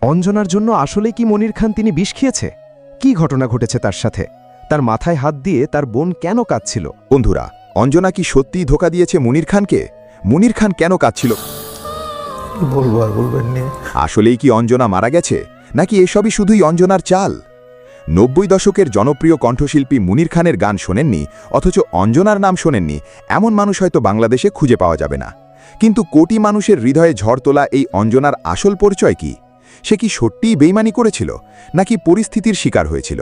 অঞ্জনার জন্য আসলে কি মনির খান তিনি বিষ খেয়েছে? কি ঘটনা ঘটেছে তার সাথে? তার মাথায় হাত দিয়ে তার বোন কেন কাঁদছিল? বন্ধুরা, অঞ্জনা কি সত্যিই ধোঁকা দিয়েছে মনির খানকে? মনির খান কেন কাঁদছিল? বলবো আর বলবেন নিয়ে আসলেই কি অঞ্জনা মারা গেছে, নাকি এসবই শুধুই অঞ্জনার চাল? ৯০ দশকের জনপ্রিয় কণ্ঠশিল্পী মনির খানের গান শোনেননি, অথচ অঞ্জনার নাম শোনেননি, এমন মানুষ হয়তো বাংলাদেশে খুঁজে পাওয়া যাবে না। কিন্তু কোটি মানুষের হৃদয়ে ঝড় তোলা এই অঞ্জনার আসল পরিচয় কি? সে কি সত্যিই বেইমানি করেছিল, নাকি পরিস্থিতির শিকার হয়েছিল?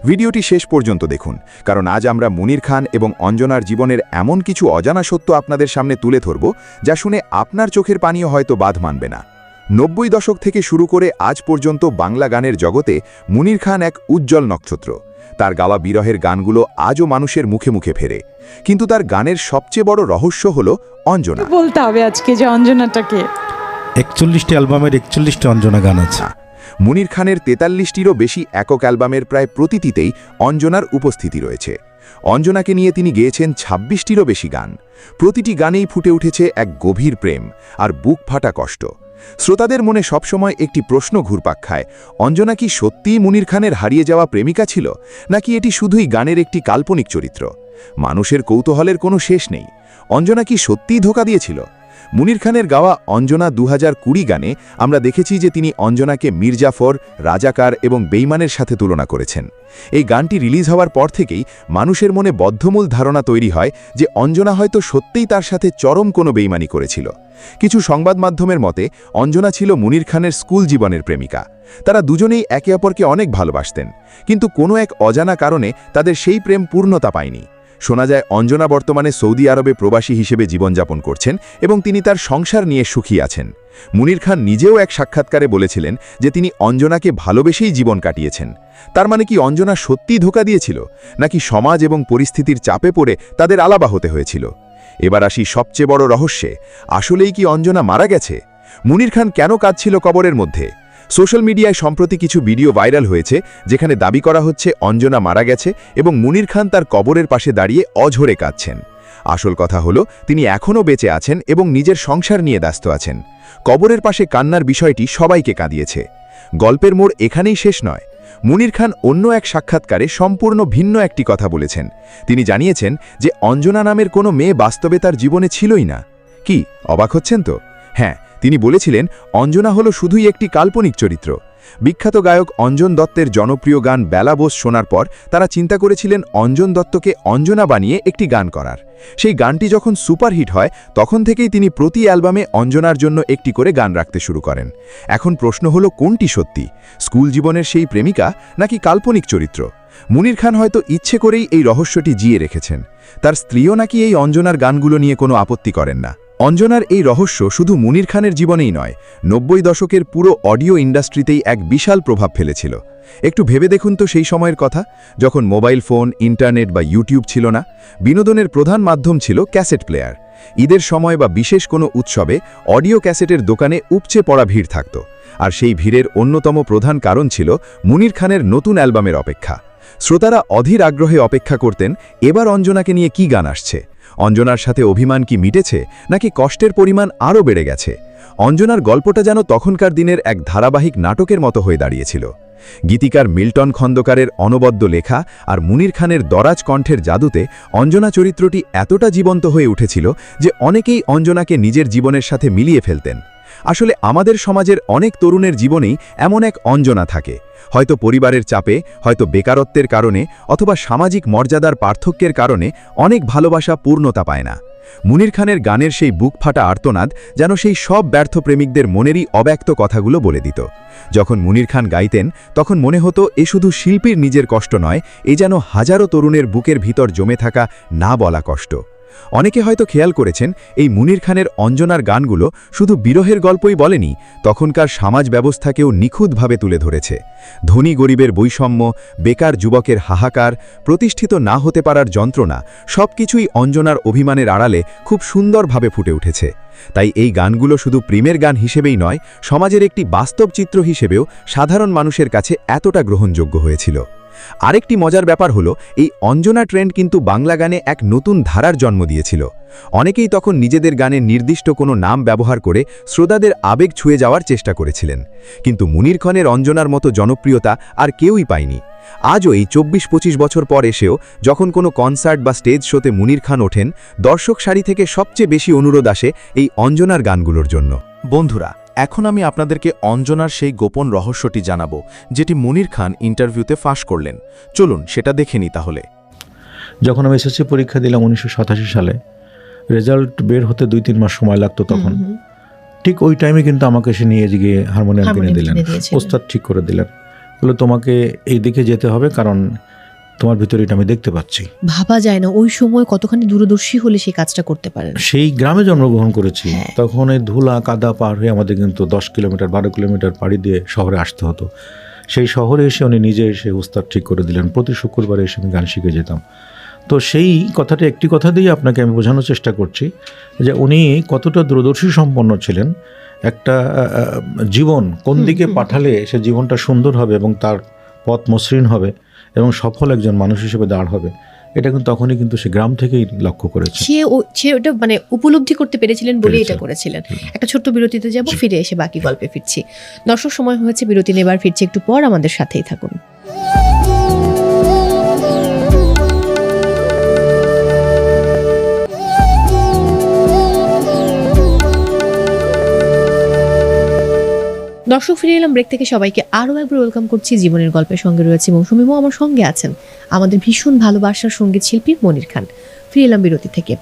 ভিডিওটি শেষ পর্যন্ত দেখুন, কারণ আজ আমরা মনির খান এবং অঞ্জনার জীবনের এমন কিছু অজানা সত্য আপনাদের সামনে তুলে ধরব, যা শুনে আপনার চোখের পানিও হয়তো বাঁধ মানবে না। ৯০ দশক থেকে শুরু করে আজ পর্যন্ত বাংলা গানের জগতে মনির খান এক উজ্জ্বল নক্ষত্র। তার গাওয়া বিরহের গানগুলো আজও মানুষের মুখে মুখে ফেরে। কিন্তু তার গানের সবচেয়ে বড় রহস্য হলো অঞ্জনা। বলতে হবে আজকে যে অঞ্জনাটাকে ৪১টি অ্যালবামের ৪১টি অঞ্জনা গান আছে। মনির খানের ৪৩টিরও বেশি একক অ্যালবামের প্রায় প্রতিটিতেই অঞ্জনার উপস্থিতি রয়েছে। অঞ্জনাকে নিয়ে তিনি গেয়েছেন ২৬টিরও বেশি গান। প্রতিটি গানেই ফুটে উঠেছে এক গভীর প্রেম আর বুক ফাটা কষ্ট। শ্রোতাদের মনে সবসময় একটি প্রশ্ন ঘুরপাক খায়, অঞ্জনা কি সত্যিই মনির খানের হারিয়ে যাওয়া প্রেমিকা ছিল, নাকি এটি শুধুই গানের একটি কাল্পনিক চরিত্র? মানুষের কৌতূহলের কোনো শেষ নেই। অঞ্জনা কি সত্যিই ধোঁকা দিয়েছিল? মনির খানের গাওয়া অঞ্জনা ২০২০ গানে আমরা দেখেছি যে তিনি অঞ্জনাকে মির্জাফর, রাজাকার এবং বেইমানের সাথে তুলনা করেছেন। এই গানটি রিলিজ হওয়ার পর থেকেই মানুষের মনে বদ্ধমূল ধারণা তৈরি হয় যে অঞ্জনা হয়তো সত্যিই তার সাথে চরম কোনো বেইমানি করেছিল। কিছু সংবাদ মাধ্যমের মতে অঞ্জনা ছিল মনির খানের স্কুল জীবনের প্রেমিকা। তারা দুজনেই একে অপরকে অনেক ভালোবাসতেন, কিন্তু কোনো এক অজানা কারণে তাদের সেই প্রেম পূর্ণতা পায়নি। শোনা যায় অঞ্জনা বর্তমানে সৌদি আরবে প্রবাসী হিসেবে জীবনযাপন করছেন এবং তিনি তার সংসার নিয়ে সুখী আছেন। মনির খান নিজেও এক সাক্ষাৎকারে বলেছিলেন যে তিনি অঞ্জনাকে ভালোবেসেই জীবন কাটিয়েছেন। তার মানে কি অঞ্জনা সত্যিই ধোঁকা দিয়েছিল, নাকি সমাজ এবং পরিস্থিতির চাপে পড়ে তাদের আলাদা হতে হয়েছিল? এবার আসি সবচেয়ে বড় রহস্যে, আসলেই কি অঞ্জনা মারা গেছে? মনির খান কেন কাঁদছিল কবরের মধ্যে? সোশ্যাল মিডিয়ায় সম্প্রতি কিছু ভিডিও ভাইরাল হয়েছে যেখানে দাবি করা হচ্ছে অঞ্জনা মারা গেছে এবং মনির খান তার কবরের পাশে দাঁড়িয়ে অঝরে কাঁদছেন। আসল কথা হলো তিনি এখনও বেঁচে আছেন এবং নিজের সংসার নিয়ে ব্যস্ত আছেন। কবরের পাশে কান্নার বিষয়টি সবাইকে কাঁদিয়েছে। গল্পের মোড় এখানেই শেষ নয়। মনির খান অন্য এক সাক্ষাৎকারে সম্পূর্ণ ভিন্ন একটি কথা বলেছেন। তিনি জানিয়েছেন যে অঞ্জনা নামের কোনো মেয়ে বাস্তবে তার জীবনে ছিলই না। কি অবাক হচ্ছেন তো? হ্যাঁ, তিনি বলেছিলেন অঞ্জনা হলো শুধুই একটি কাল্পনিক চরিত্র। বিখ্যাত গায়ক অঞ্জন দত্তের জনপ্রিয় গান বেলা বোস শোনার পর তারা চিন্তা করেছিলেন অঞ্জন দত্তকে অঞ্জনা বানিয়ে একটি গান করার। সেই গানটি যখন সুপারহিট হয় তখন থেকেই তিনি প্রতি অ্যালবামে অঞ্জনার জন্য একটি করে গান রাখতে শুরু করেন। এখন প্রশ্ন হলো কোনটি সত্যি, স্কুল জীবনের সেই প্রেমিকা নাকি কাল্পনিক চরিত্র? মনির খান হয়তো ইচ্ছে করেই এই রহস্যটি জিয়ে রেখেছেন। তার স্ত্রীও নাকি এই অঞ্জনার গানগুলো নিয়ে কোনো আপত্তি করেন না। অঞ্জনার এই রহস্য শুধু মনির খানের জীবনেই নয়, ৯০ দশকের পুরো অডিও ইন্ডাস্ট্রিতেই এক বিশাল প্রভাব ফেলেছিল। একটু ভেবে দেখুন তো সেই সময়ের কথা, যখন মোবাইল ফোন, ইন্টারনেট বা ইউটিউব ছিল না। বিনোদনের প্রধান মাধ্যম ছিল ক্যাসেট প্লেয়ার। ঈদের সময় বা বিশেষ কোনো উৎসবে অডিও ক্যাসেটের দোকানে উপচে পড়া ভিড় থাকত। আর সেই ভিড়ের অন্যতম প্রধান কারণ ছিল মনির খানের নতুন অ্যালবামের অপেক্ষা। শ্রোতারা অধীর আগ্রহে অপেক্ষা করতেন এবার অঞ্জনাকে নিয়ে কি গান আসছে। অঞ্জনার সাথে অভিমান কি মিটেছে, নাকি কষ্টের পরিমাণ আরও বেড়ে গেছে? অঞ্জনার গল্পটা যেন তখনকার দিনের এক ধারাবাহিক নাটকের মতো হয়ে দাঁড়িয়েছিল। গীতিকার মিল্টন খন্দকারের অনবদ্য লেখা আর মনির খানের দরাজ কণ্ঠের জাদুতে অঞ্জনা চরিত্রটি এতটা জীবন্ত হয়ে উঠেছিল যে অনেকেই অঞ্জনাকে নিজের জীবনের সাথে মিলিয়ে ফেলতেন। আসলে আমাদের সমাজের অনেক তরুণের জীবনেই এমন এক অঞ্জনা থাকে, হয়তো পরিবারের চাপে, হয়তো বেকারত্বের কারণে, অথবা সামাজিক মর্যাদার পার্থক্যের কারণে অনেক ভালোবাসা পূর্ণতা পায় না। মনির খানের গানের সেই বুক ফাটা আর্তনাদ যেন সেই সব ব্যর্থ প্রেমিকদের মনেরই অব্যক্ত কথাগুলো বলে দিত। যখন মনির খান গাইতেন তখন মনে হতো এ শুধু শিল্পীর নিজের কষ্ট নয়, এ যেন হাজারো তরুণের বুকের ভিতর জমে থাকা না বলা কষ্ট। অনেকে হয়তো খেয়াল করেছেন এই মনির খানের অঞ্জনার গানগুলো শুধু বিরহের গল্পই বলেনি, তখনকার সমাজ ব্যবস্থাকেও নিখুঁতভাবে তুলে ধরেছে। ধনী গরিবের বৈষম্য, বেকার যুবকের হাহাকার, প্রতিষ্ঠিত না হতে পারার যন্ত্রণা, সবকিছুই অঞ্জনার অভিমানের আড়ালে খুব সুন্দরভাবে ফুটে উঠেছে। তাই এই গানগুলো শুধু প্রেমের গান হিসেবেই নয়, সমাজের একটি বাস্তব চিত্র হিসেবেও সাধারণ মানুষের কাছে এতটা গ্রহণযোগ্য হয়েছিল। আরেকটি মজার ব্যাপার হলো এই অঞ্জনা ট্রেন্ড কিন্তু বাংলা গানে এক নতুন ধারার জন্ম দিয়েছিল। অনেকেই তখন নিজেদের গানে নির্দিষ্ট কোনো নাম ব্যবহার করে শ্রোতাদের আবেগ ছুঁয়ে যাওয়ার চেষ্টা করেছিলেন, কিন্তু মুনির খানের অঞ্জনার মতো জনপ্রিয়তা আর কেউই পায়নি। আজও এই 24-25 বছর পর এসেও যখন কোনো কনসার্ট বা স্টেজ শোতে মুনির খান ওঠেন, দর্শক সারি থেকে সবচেয়ে বেশি অনুরোধ আসে এই অঞ্জনার গানগুলোর জন্য। বন্ধুরা, এখন আমি আপনাদেরকে অঞ্জনার সেই গোপন রহস্যটি জানাবো, যেটি মুনির খান ইন্টারভিউতে ফাঁস করলেন। চলুন সেটা দেখে নিই তাহলে। যখন আমি এসএসসি পরীক্ষা দিলাম 1987 সালে, রেজাল্ট বের হতে 2-3 মাস সময় লাগতো তখন। ঠিক ওই টাইমে কিন্তু আমাকে সে নিয়ে গিয়ে হারমোনিয়াম কিনে দিলেন, ওস্তাদ ঠিক করে দিলেন, বলে তোমাকে এই দিকে যেতে হবে, কারণ তোমার ভিতরে এটা আমি দেখতে পাচ্ছি। ভাবা যায় না ওই সময় কতখানি দূরদর্শী হলে সেই কাজটা করতে পারেন। সেই গ্রামে জন্মগ্রহণ করেছি, তখন এই ধুলা কাদা পার হয়ে আমাদের কিন্তু 10 কিলোমিটার 12 কিলোমিটার পাড়ি দিয়ে শহরে আসতে হতো। সেই শহরে এসে উনি নিজে এসে উস্তাদ ঠিক করে দিলেন। প্রতি শুক্রবারে এসে আমি গান শিখে যেতাম। তো সেই কথাটা একটি কথা দিয়ে আপনাকে আমি বোঝানোর চেষ্টা করছি যে উনি কতটা দূরদর্শী সম্পন্ন ছিলেন। একটা জীবন কোন দিকে পাঠালে সে জীবনটা সুন্দর হবে এবং তার পথ মসৃণ হবে এবং সফল একজন মানুষ হিসেবে দাঁড় হবে, এটা কিন্তু তখনই কিন্তু সে গ্রাম থেকেই লক্ষ্য করেছে। সে ওটা মানে উপলব্ধি করতে পেরেছিলেন বলে এটা করেছিলেন। একটা ছোট্ট বিরতিতে যাব, ফিরে এসে বাকি গল্পে ফিরছি। দর্শক, সময় হয়েছে বিরতি নেবার, ফিরছি একটু পর, আমাদের সাথেই থাকুন। দর্শক, ফিরে এলাম ব্রেক থেকে। সবাইকে আরও একবার ওয়েলকাম করছি। জীবনের গল্পের সঙ্গে রয়েছে মৌসুমীমও, আমার সঙ্গে আছেন আমাদের ভীষণ ভালোবাসার সঙ্গীত শিল্পী মনির খান। ফিরে এলাম বিরতি থেকে।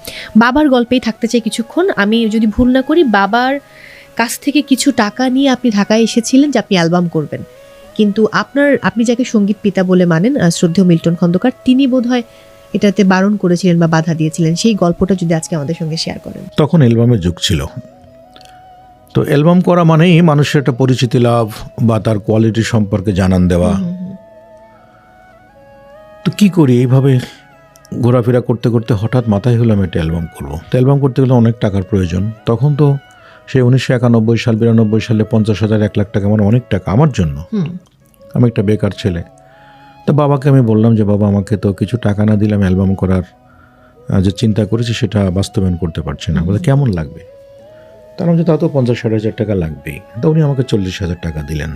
বাবার গল্পেই থাকতে চাই কিছুক্ষণ। আমি যদি ভুল না করি, বাবার কাছ থেকে কিছু টাকা নিয়ে আপনি ঢাকায় এসেছিলেন যে আপনি অ্যালবাম করবেন, কিন্তু আপনি যাকে সঙ্গীত পিতা বলে মানেন, শ্রদ্ধেয় মিল্টন খন্দকার, তিনি বোধহয় এটাতে বারণ করেছিলেন বা বাধা দিয়েছিলেন। সেই গল্পটা যদি আজকে আমাদের সঙ্গে শেয়ার করেন। তখন অ্যালবামের যুগ ছিল, তো অ্যালবাম করা মানেই মানুষের একটা পরিচিতি লাভ বা তার কোয়ালিটি সম্পর্কে জানান দেওয়া। তো কি করি, এইভাবে ঘোরাফেরা করতে করতে হঠাৎ মাথায় হলো আমি একটা অ্যালবাম করবো। তো অ্যালবাম করতে গেলে অনেক টাকার প্রয়োজন। তখন তো সেই 1991 সাল 92 সালে 50,000 1 লাখ টাকা মানে অনেক টাকা আমার জন্য। আমি একটা বেকার ছেলে। তো বাবাকে আমি বললাম যে বাবা, আমাকে তো কিছু টাকা না দিলে আমি অ্যালবাম করার যে চিন্তা করেছি সেটা বাস্তবায়ন করতে পারছি না। বলে কেমন লাগবে? তার মধ্যে তাও তো 50-60 হাজার টাকা লাগবেই। তো উনি আমাকে 40,000 টাকা দিলেন।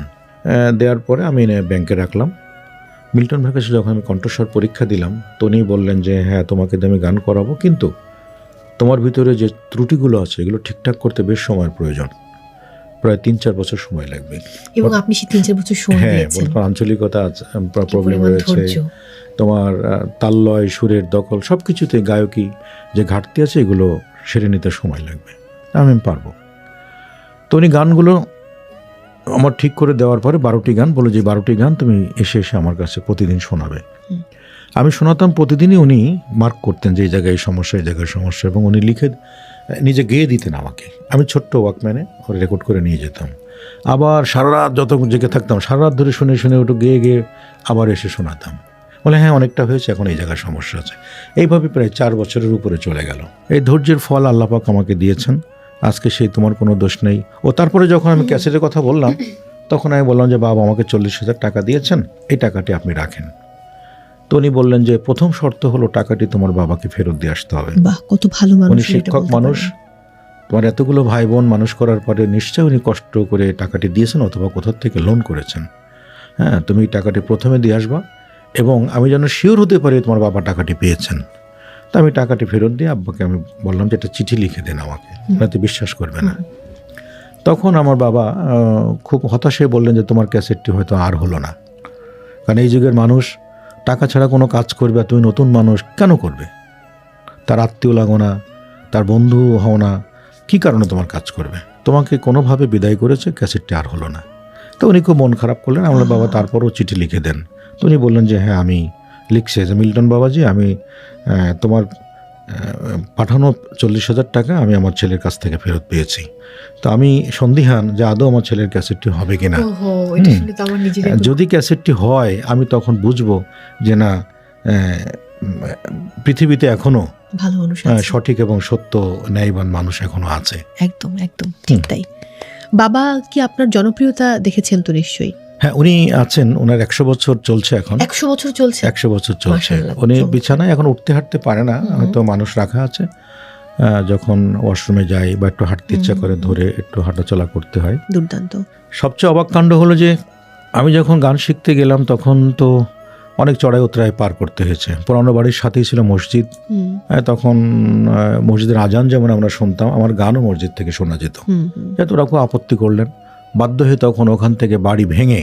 দেওয়ার পরে আমি এনে ব্যাংকে রাখলাম। মিল্টন ভাইয়ের কাছে যখন আমি কণ্ঠস্বর পরীক্ষা দিলাম, তো উনি বললেন যে হ্যাঁ, তোমাকে দিয়ে আমি গান করাবো, কিন্তু তোমার ভিতরে যে ত্রুটিগুলো আছে এগুলো ঠিকঠাক করতে বেশ সময়ের প্রয়োজন, প্রায় 3-4 বছর সময় লাগবে। এবং আপনি সেই 3-4 বছর সময় দিয়েছেন। হ্যাঁ, আঞ্চলিকতা প্রবলেম রয়েছে, তোমার তাললয় সুরের দখল সব কিছুতে গায়কী যে ঘাটতি আছে এগুলো সেরে নিতে সময় লাগবে। আমি পারবো। তো উনি গানগুলো আমার ঠিক করে দেওয়ার পরে 12টি গান বলে যে 12টি গান তুমি এসে এসে আমার কাছে প্রতিদিন শোনাবে। আমি শোনাতাম প্রতিদিনই। উনি মার্ক করতেন যে এই জায়গায় সমস্যা, এই জায়গায় সমস্যা, এবং উনি লিখে নিজে গেয়ে দিতেন আমাকে। আমি ছোট্ট ওয়াকম্যানে রেকর্ড করে নিয়ে যেতাম। আবার সারা রাত যত জেগে থাকতাম, সারা রাত ধরে শুনে শুনে ওটা গেয়ে গেয়ে আবার এসে শোনাতাম। বলে হ্যাঁ, অনেকটা হয়েছে, এখন এই জায়গায় সমস্যা আছে। এইভাবে প্রায় 4 বছরের উপরে চলে গেল। এই ধৈর্যের ফল আল্লাহ পাক আমাকে দিয়েছেন। আজকে সেই তোমার কোনো দোষ নেই। ও তারপরে যখন আমি ক্যাসেটের কথা বললাম, তখন আমি বললাম যে বাবা, আমাকে 40,000 টাকা দিয়েছেন, এই টাকাটি আপনি রাখেন। তো উনি বললেন যে প্রথম শর্ত হলো টাকাটি তোমার বাবাকে ফেরত দিয়ে আসতে হবে। বাহ, কত ভালো মানুষ। উনি শিক্ষক মানুষ, তোমার এতগুলো ভাই বোন মানুষ করার পরে নিশ্চয়ই উনি কষ্ট করে টাকাটি দিয়েছেন অথবা কোথাও থেকে লোন করেছেন। হ্যাঁ, তুমি টাকাটি প্রথমে দিয়ে আসবা এবং আমি যেন শিওর হতে পারি তোমার বাবা টাকাটি পেয়েছেন। তো আমি টাকাটি ফেরত দিয়ে আব্বাকে আমি বললাম যে একটা চিঠি লিখে দেন আমাকে, হয়তো বিশ্বাস করবে না। তখন আমার বাবা খুব হতাশে বললেন যে তোমার ক্যাসেটটি হয়তো আর হলো না, কারণ এই যুগের মানুষ টাকা ছাড়া কোনো কাজ করবে, আর তুমি নতুন মানুষ কেন করবে? তার আত্মীয় লাগো না, তার বন্ধু হও না, কী কারণে তোমার কাজ করবে? তোমাকে কোনোভাবে বিদায় করেছে, ক্যাসেটটি আর হলো না। তো উনি খুব মন খারাপ করলেন। আমার বাবা তারপরও চিঠি লিখে দেন। তো উনি বললেন যে হ্যাঁ, আমি লিখছি যে মিল্টন বাবাজি, আমি তোমার পাঠানো 40,000 টাকা আমি আমার ছেলের কাছ থেকে ফেরত পেয়েছি। তো আমি সন্দিহান যে আদৌ আমার ছেলের ক্যাসেটটি হবে কিনা। যদি ক্যাসেটটি হয় আমি তখন বুঝবো যে না, পৃথিবীতে এখনো ভালো মানুষ, সঠিক এবং সত্য ন্যায়বান মানুষ এখনো আছে। একদম একদম ঠিক তাই। বাবা কি আপনার জনপ্রিয়তা দেখেছেন তো নিশ্চয়ই? হ্যাঁ, উনি আছেন, ওনার 100 বছর চলছে এখন। 100 বছর চলছে? 100 বছর চলছে। মাশাআল্লাহ, উনি চমৎকার। বিছানায় এখন উঠতে হাঁটতে পারে না, হয়তো মানুষ রাখা আছে। যখন ওয়াশরুমে যাই বা একটু হাঁটতে ইচ্ছা করে ধরে একটু হাঁটাচলা করতে হয়। দুর্দান্ত। সবচেয়ে অবাক কাণ্ড হলো যে আমি যখন গান শিখতে গেলাম তখন তো অনেক চড়াই উতরাই পার করতে হয়েছে। পুরানো বাড়ির সাথেই ছিল মসজিদ। তখন মসজিদের আজান যেমন আমরা শুনতাম, আমার গানও মসজিদ থেকে শোনা যেত। এত ওরা খুব আপত্তি করলেন, বাধ্য হয়ে তখন ওখান থেকে বাড়ি ভেঙে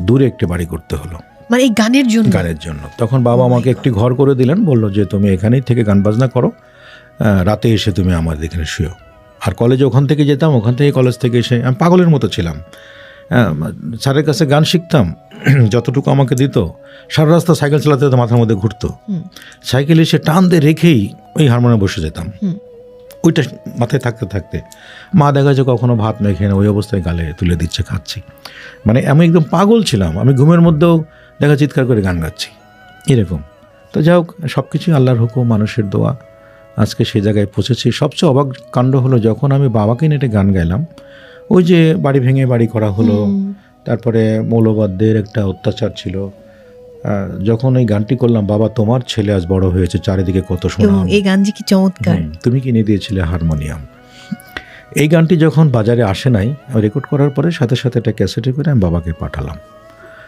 দূরে একটি বাড়ি করতে হলো, মানে এই গানের জন্য? গানের জন্য। তখন বাবা আমাকে একটি ঘর করে দিলেন, বললো যে তুমি এখানেই থেকে গান বাজনা করো, রাতে এসে তুমি আমাদের এখানে শুও। আর কলেজে ওখান থেকে যেতাম, ওখান থেকে কলেজ থেকে এসে আমি পাগলের মতো ছিলাম। স্যারের কাছে গান শিখতাম, যতটুকু আমাকে দিত সারা রাস্তা সাইকেল চালাতে হতো, মাথার মধ্যে ঘুরতো। সাইকেল এসে টান দিয়ে রেখেই ওই হারমোনিয়ামে বসে যেতাম, ওইটা মাথায় থাকতে থাকতে মা দেখা যায় কখনো ভাত মেখে ওই অবস্থায় গালে তুলে দিচ্ছে, খাচ্ছি। মানে আমি একদম পাগল ছিলাম, আমি ঘুমের মধ্যেও দেখা চিৎকার করে গান গাচ্ছি এরকম। তো যাই হোক, সব কিছুই আল্লাহর হুকুম, মানুষের দোয়া, আজকে সেই জায়গায় পৌঁছেছি। সবচেয়ে অবাক কাণ্ড হলো যখন আমি বাবাকে নিয়ে একটা গান গাইলাম, ওই যে বাড়ি ভেঙে বাড়ি করা হলো, তারপরে মৌলবাদদের একটা অত্যাচার ছিল, যখন এই গানটি করলাম, বাবা তোমার ছেলে আজ বড় হয়েছে, চারিদিকে কত শোনা, এই গান যে কি চমৎকার, তুমি কিনে দিয়েছিলে হারমোনিয়াম। এই গানটি যখন বাজারে আসে নাই, রেকর্ড করার পরে সাথে সাথে একটা ক্যাসেটে করে আমি বাবাকে পাঠালাম।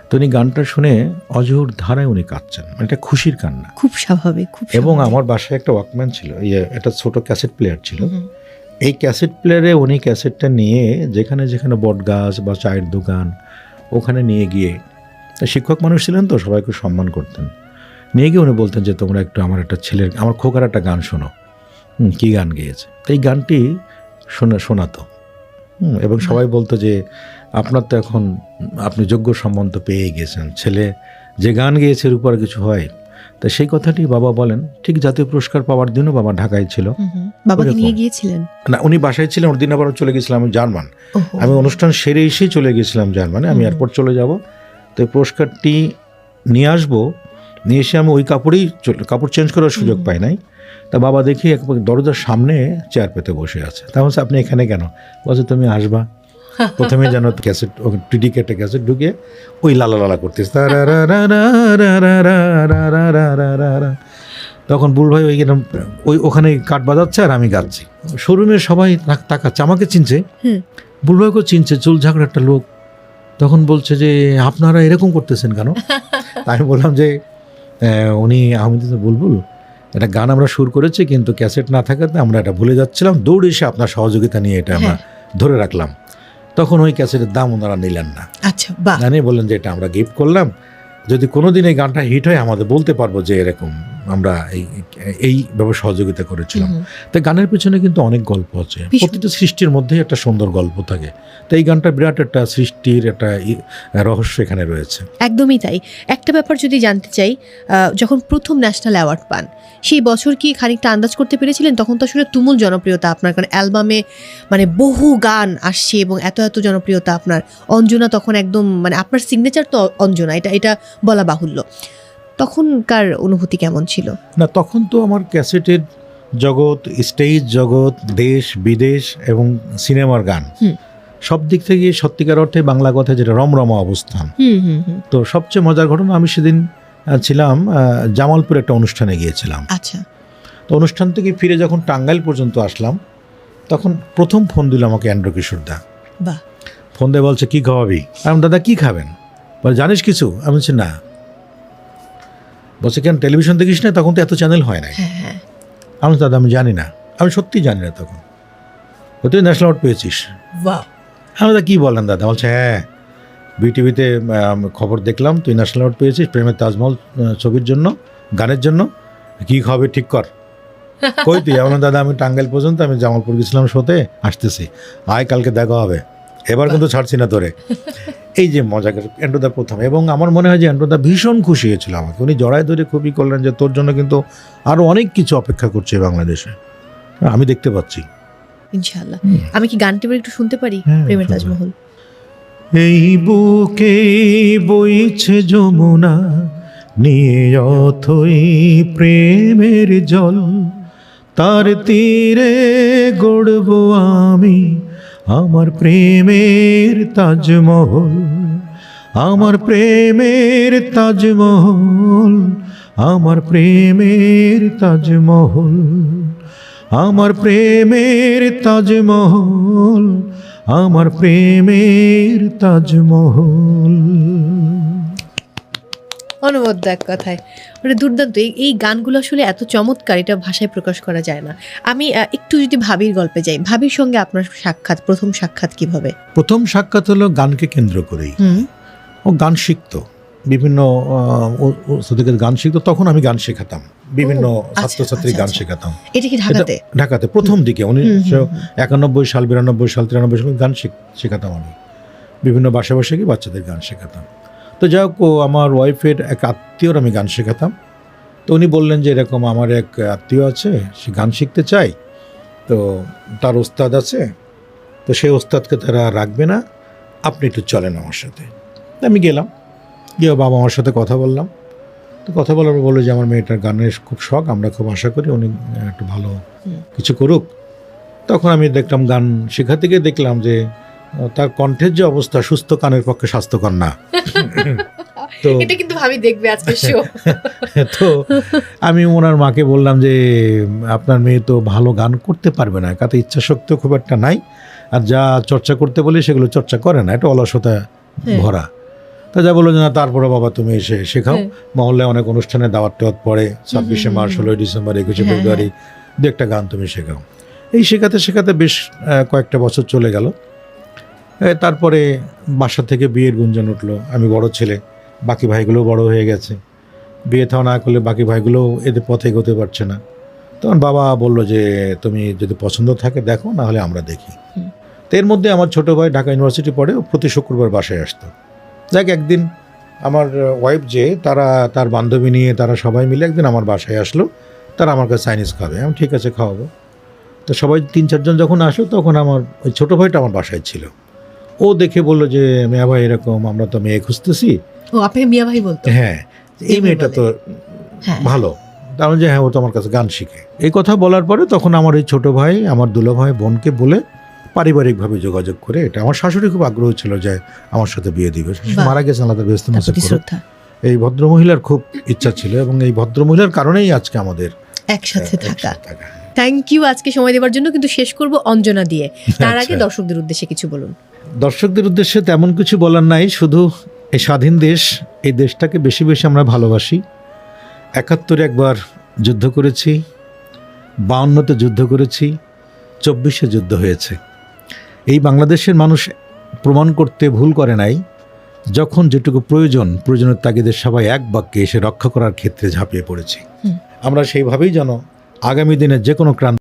তো উনি গানটা শুনে অজোর ধারায় উনি কাঁদছেন, এটা খুশির কান্না। খুব স্বাভাবিক, খুব এবং আমার বাসায় একটা ওয়াকম্যান ছিল, একটা ছোট ক্যাসেট প্লেয়ার ছিল। এই ক্যাসেট প্লেয়ারে উনি ক্যাসেটটা নিয়ে যেখানে যেখানে বট গাছ বা চায়ের দোকান, ওখানে নিয়ে গিয়ে, শিক্ষক মানুষ ছিলেন তো সবাইকে সম্মান করতেন, নিয়ে গিয়ে উনি বলতেন যে তোমরা একটু আমার একটা ছেলের, আমার খোকার একটা গান শোনো। কী গান গেয়েছে? এই গানটি শোনাতো। এবং সবাই বলতো যে আপনার তো এখন আপনি যোগ্য সম্মান তো পেয়ে গেছেন, ছেলে যে গান গেয়েছে এর উপর কিছু হয়। তা সেই কথাটি বাবা বলেন। ঠিক জাতীয় পুরস্কার পাওয়ার দিনও বাবা ঢাকায় ছিল। বাবাকে নিয়ে গিয়েছিলেন? না, উনি বাসায় ছিলেন, ওর দিন আবার চলে গেছিলাম আমি জার্মান। আমি অনুষ্ঠান সেরে এসেই চলে গেছিলাম জার্মানে, আমি এয়ারপোর্ট চলে যাব। তো এই পুরস্কারটি নিয়ে আসবো, নিয়ে এসে আমি ওই কাপড় চেঞ্জ করার সুযোগ পাই নাই। তা বাবা দেখি এক দরজার সামনে চেয়ার পেতে বসে আছে। তা বলছে আপনি এখানে কেন? বলছে তুমি আসবা। প্রথমে যেন ক্যাসেট, টিডি কেটে ক্যাসেট ঢুকিয়ে ওই লালা লালা করতেছে, তখন বুল ভাই ওখানে কাঠ বাজাচ্ছে আর আমি গাচ্ছি। শোরুমের সবাই তাকাচ্ছে, আমাকে চিনছে, বুল ভাইকেও চিনছে, চুল ঝাঁকড়া একটা লোক। তখন বলছে যে আপনারা এরকম করতেছেন কেন? আমি বললাম যে উনি আহমেদ বুলবুল, একটা গান আমরা সুর করেছি, কিন্তু ক্যাসেট না থাকাতে আমরা এটা ভুলে যাচ্ছিলাম, দৌড়ে এসে আপনার সহযোগিতা নিয়ে এটা আমরা ধরে রাখলাম। তখন ওই ক্যাসেটের দাম ওনারা নিলেন না। আচ্ছা, বাহ। জানিয়ে বললেন যে এটা আমরা গিফট করলাম, যদি কোনোদিন এই গানটা হিট হয় আমাদের বলতে পারবো যে এরকম আমরা এইভাবে সহযোগিতা করেছিলাম। তাই গানের পিছনে কিন্তু অনেক গল্প আছে, প্রতিটা সৃষ্টির মধ্যেই একটা সুন্দর গল্প থাকে। তো এই গানটা বিরাট একটা সৃষ্টির একটা রহস্য এখানে রয়েছে। একদমই তাই। একটা ব্যাপার যদি জানতে চাই, যখন প্রথম ন্যাশনাল অ্যাওয়ার্ড পান সেই বছর কি খানিকটা আন্দাজ করতে পেরেছিলেন? তখন তো আসলে তুমুল জনপ্রিয়তা আপনার, কারণ অ্যালবামে মানে বহু গান আসছে এবং এত এত জনপ্রিয়তা আপনার। অঞ্জনা তখন একদম মানে আপনার সিগনেচার তো অঞ্জনা, এটা বলা বাহুল্য। তখনকার অনুভূতি কেমন ছিল? না, তখন তো আমার ক্যাসেটের জগৎ, স্টেজ জগৎ, দেশ বিদেশ এবং সিনেমার গান, সব দিক থেকে সত্যিকার অর্থে বাংলা কথা যেটা রমরমা অবস্থান। তো সবচেয়ে মজার ঘটনা, আমি সেদিন ছিলাম জামালপুর একটা অনুষ্ঠানে গিয়েছিলাম। আচ্ছা। তো অনুষ্ঠান থেকে ফিরে যখন টাঙ্গাইল পর্যন্ত আসলাম, তখন প্রথম ফোন দিল আমাকে অ্যান্ড্রু কিশোর দা। বাহ। ফোন দিয়ে বলছে কি খাওয়াবি? আমি দাদা কি খাবেন? বলে জানিস কিছু? আমি বলছি না। বলছে কেন টেলিভিশন দেখিস না? তখন তো এত চ্যানেল হয় না। আমি দাদা আমি জানি না, আমি সত্যি জানি না। তখন তুই ন্যাশনাল অ্যাওয়ার্ড পেয়েছিস? বাহ। আমি দাদা কী বলেন দাদা? বলছে হ্যাঁ, বিটিভিতে খবর দেখলাম তুই ন্যাশনাল অ্যাওয়ার্ড পেয়েছিস প্রেমের তাজমহল ছবির জন্য, গানের জন্য। কী খাবে ঠিক কর। কই তুই? আমার দাদা আমি টাঙ্গাইল পর্যন্ত, আমি জামালপুর গেছিলাম শোতে, আসতেছি, আয় কালকে দেখা হবে, এবার কিন্তু ছাড়ছি না তোরে। এই যে মজা অ্যান্ড্রুদা প্রথম, এবং আমার মনে হয় যে অ্যান্ড্রুদা ভীষণ খুশি হয়েছিল আমাকে। উনি জড়ায় ধরে খুবই করলেন যে তোর জন্য কিন্তু আরও অনেক কিছু অপেক্ষা করছে বাংলাদেশে, আমি দেখতে পাচ্ছি। ইনশাআল্লাহ। আমি কি গানটি একটু শুনতে পারি? প্রেমের তাজমহল। এই বুকে বইছে যমুনা, নিয়ে অথই প্রেমের জল, তার তীরে গড়ব আমি আমার প্রেমের তাজমহল। আমার প্রেমের তাজমহল, আমার প্রেমের তাজমহল, আমার প্রেমের তাজমহল, আমার প্রেমের তাজমহল। অনবদ্য এক কথায়, মানে দুর্দান্ত। এই গানগুলো আসলে এত চমৎকার, এটা ভাষায় প্রকাশ করা যায় না। আমি একটু যদি ভাবির গল্পে যাই, ভাবির সঙ্গে আপনার সাক্ষাৎ, প্রথম সাক্ষাৎ কিভাবে? প্রথম সাক্ষাৎ হলো গানকে কেন্দ্র করেই। ও গান শিখতো, বিভিন্ন ওদের গান শিখতো, তখন আমি গান শেখাতাম, বিভিন্ন ছাত্রছাত্রী গান শেখাতাম। এটা কি ঢাকাতে? ঢাকাতে প্রথম দিকে 1991 সাল, 92 সাল, 93 সাল গান শেখাতাম আমি, বিভিন্ন বাসা বাসা গিয়ে বাচ্চাদের গান শেখাতাম। তো যাই হোক, আমার ওয়াইফের এক আত্মীয়র আমি গান শেখাতাম। তো উনি বললেন যে এরকম আমার এক আত্মীয় আছে, সে গান শিখতে চায়, তো তার ওস্তাদ আছে, তো সেই ওস্তাদকে তারা রাখবে না, আপনি একটু চলেন আমার সাথে। আমি গেলাম, গিয়ে বাবা আমার সাথে কথা বললাম। তো কথা বলার পর বললো যে আমার মেয়েটার গানের খুব শখ, আমরা খুব আশা করি উনি একটু ভালো কিছু করুক। তখন আমি দেখলাম, গান শেখাতে গিয়ে দেখলাম যে তার কণ্ঠের যে অবস্থা, সুস্থ কানের পক্ষে স্বাস্থ্যকর না। তো এটা কিন্তু ভাবি দেখবে আজকে শো। তো আমি ওনার মাকে বললাম যে আপনার মেয়ে তো ভালো গান করতে পারবে না, কাতে ইচ্ছা শক্তি খুব একটা নাই, আর যা চর্চা করতে বলি সেগুলো চর্চা করে না, এটা অলসতা ভরা। তা যা বললো যে না, তারপরে বাবা তুমি এসে শেখাও, মহল্লায় অনেক অনুষ্ঠানে দাওয়াত টাওয়াত পড়ে, 26শে মার্চ, 16ই ডিসেম্বর, 21শে ফেব্রুয়ারি, দু একটা গান তুমি শেখাও। এই শেখাতে শেখাতে বেশ কয়েকটা বছর চলে গেল। তারপরে বাসা থেকে বিয়ের গুঞ্জন উঠলো, আমি বড় ছেলে, বাকি ভাইগুলো বড় হয়ে গেছে, বিয়ে থাও না করলে বাকি ভাইগুলো এদের পথে এগোতে পারছে না। তখন বাবা বলল যে তুমি যদি পছন্দ থাকে দেখো, না হলে আমরা দেখি। তো এর মধ্যে আমার ছোটো ভাই ঢাকা ইউনিভার্সিটি পড়ে, প্রতি শুক্রবার বাসায় আসতো। যাক, একদিন আমার ওয়াইফ যে তার বান্ধবী নিয়ে তারা সবাই মিলে একদিন আমার বাসায় আসলো, তারা আমার কাছে চাইনিজ খাবে। আমি ঠিক আছে খাওয়াবো। তো সবাই 3-4 জন যখন আসলো, তখন আমার ওই ছোটো ভাইটা আমার বাসায় ছিল। ও দেখে বললো যে মিয়া ভাই এরকম, আমরা তো মেয়ে খুঁজতেছি। ও আপনাকে মিয়া ভাই বলতো? হ্যাঁ, এই মেয়েটা তো ভালো। তার যে হ্যাঁ, ও তো আমার কাছে গান শিখে। এই কথা বলার পরে তখন আমার এই ছোটো ভাই আমার দুলা ভাই বোনকে বলে পারিবারিকভাবে যোগাযোগ করে, এটা আমার শাশুড়ি খুব আগ্রহ ছিল যে আমার সাথে বিয়ে দিবে। মারা গেছেন, আল্লাহ তার বেহেশতে নসিব করুক। এই ভদ্রমহিলার খুব ইচ্ছা ছিল, এবং এই ভদ্রমহিলার কারণেই আজকে আমাদের একসাথে থাকা। থ্যাংক ইউ আজকে সময় দেওয়ার জন্য। কিন্তু শেষ করব অঞ্জনা দিয়ে, তার আগে দর্শকদের উদ্দেশ্যে কিছু বলুন। দর্শকদের উদ্দেশ্যে তেমন কিছু বলার নাই, শুধু এই স্বাধীন দেশ, এই দেশটাকে বেশি বেশি আমরা ভালোবাসি। 71 একবার যুদ্ধ করেছি, 52তে যুদ্ধ করেছি, 24-এ যুদ্ধ হয়েছে। এই বাংলাদেশের মানুষ প্রমাণ করতে ভুল করে নাই, যখন যেটুকু প্রয়োজনের তাগিদে সবাই এক বাক্যে এসে রক্ষা করার ক্ষেত্রে ঝাঁপিয়ে পড়েছি। আমরা সেইভাবেই যেন আগামী দিনে যে কোনো ক্রান্তি